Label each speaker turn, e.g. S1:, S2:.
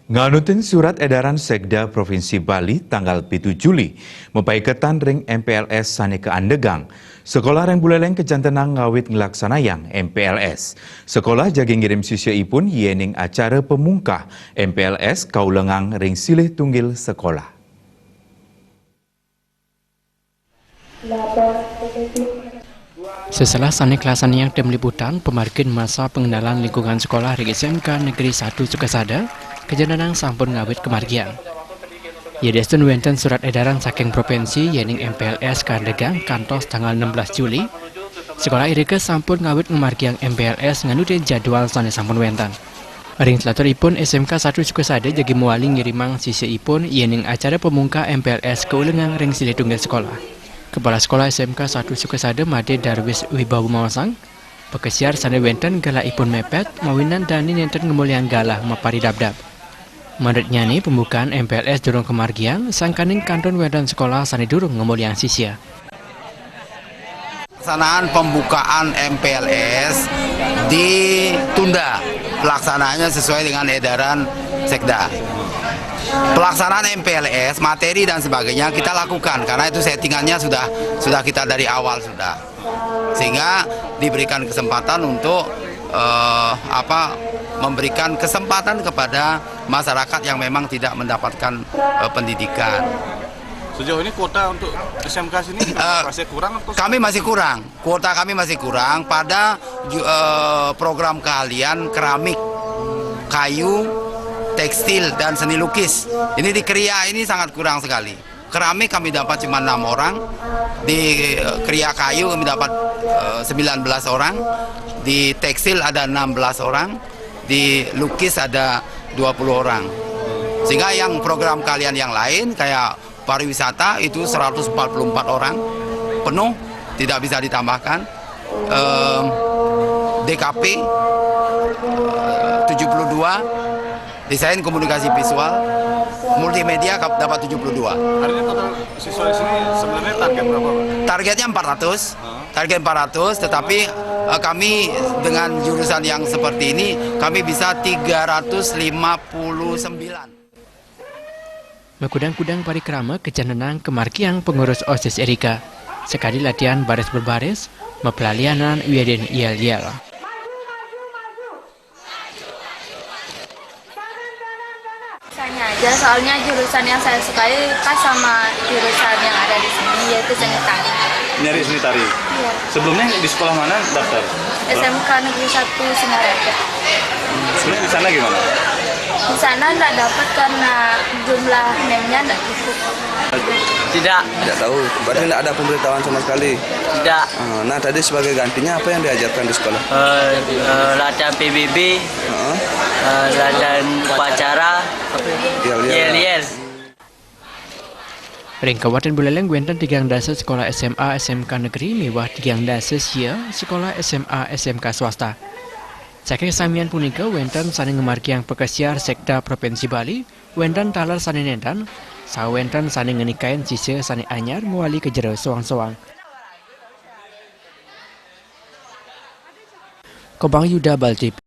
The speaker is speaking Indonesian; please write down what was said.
S1: Nganutin surat edaran Sekda Provinsi Bali tanggal 7 Juli, mempaiketan ring MPLS sane ke Andegang. Sekolah reng buleleng kejantenang ngawit ngelaksanayang MPLS. Sekolah jaging ngirim sisya ipun yening acara pemungkah MPLS kaulengang ring silih tunggil sekolah.
S2: Setelah sane kelasanayang dan meliputan pemargin masa pengenalan lingkungan sekolah ring SMK Negeri 1 Sukasada, kejantenang sampun ngawit kemargian. Yadestun wenten surat edaran saking provinsi yening MPLS Kandegang kantos tanggal 16 Juli. Sekolah irike sampun ngawit ngemargiang MPLS nganutin jadwal sane sampun wenten. Ring telaturipun SMK 1 Sukasada jagi muali ngirimang sisyaipun yening acara pemungka MPLS keulengang ring silih tunggal sekolah. Kepala Sekolah SMK 1 Sukasada Made Darwis Wibawa Mawasang, pekesiar sane wenten gala ipun mepet mawinan dani nenten ngemulian galah mapari dabdab. Menurutnya nih pembukaan MPLS durung kemargian, sangkaning kanton wedan sekolah sane durung ngemulian sisya.
S3: Pelaksanaan pembukaan MPLS ditunda, pelaksanaannya sesuai dengan edaran Sekda. Pelaksanaan MPLS, materi dan sebagainya kita lakukan karena itu settingannya sudah kita dari awal sudah, sehingga diberikan kesempatan untuk memberikan kesempatan kepada masyarakat yang memang tidak mendapatkan pendidikan.
S4: Sejauh ini kuota untuk SMK sini masih kurang atau?
S3: Kami masih kurang, kuota kami masih kurang pada program keahlian keramik, kayu, tekstil, dan seni lukis. Ini di Kriya ini sangat kurang sekali. Keramik kami dapat cuma 6 orang, di Kriya kayu kami dapat 19 orang, di tekstil ada 16 orang, di lukis ada 20 orang. Sehingga yang program kalian yang lain kayak pariwisata itu 144 orang penuh, tidak bisa ditambahkan. DKP 72, desain komunikasi visual, multimedia dapat 72.
S4: Artinya total siswa di sini sebenarnya target berapa, Pak? Targetnya
S3: 400. Target 400, tetapi kami dengan jurusan yang seperti ini kami bisa 359.
S2: Mekudang-kudang parikrama kejantenang kemargiang pengurus OSIS Erika. Sekali latihan baris berbaris, mepelalianan wieden yel-yel.
S5: Aja, soalnya jurusan yang saya sukai kan sama jurusan yang ada di sini, yaitu seni tari.
S4: Nyari seni tari?
S5: Iya.
S4: Sebelumnya di sekolah mana daftar?
S5: SMK Negeri 1 Singaraja.
S4: Sebenarnya di sana gimana?
S5: Di sana nggak dapat karena jumlah nemnya nggak cukup.
S6: Tidak
S7: tahu, berarti tidak ada pemberitahuan sama sekali.
S6: Tidak.
S7: Nah, tadi sebagai gantinya apa yang diajarkan di sekolah?
S6: Latihan PBB, latihan upacara, yel-yel.
S2: Ring Kabupaten Buleleng wenten 3 dasa sekolah SMA SMK Negeri mewah 3 dasa sia sekolah SMA SMK swasta. Saking samian punika wenten sane ngemargiang pekesiar Sekda Provinsi Bali, wenten talar sane nentan, sawenten sane ngenikain sisya sane anyar muali ke jero soang-soang. Kobang Yuda Baltip.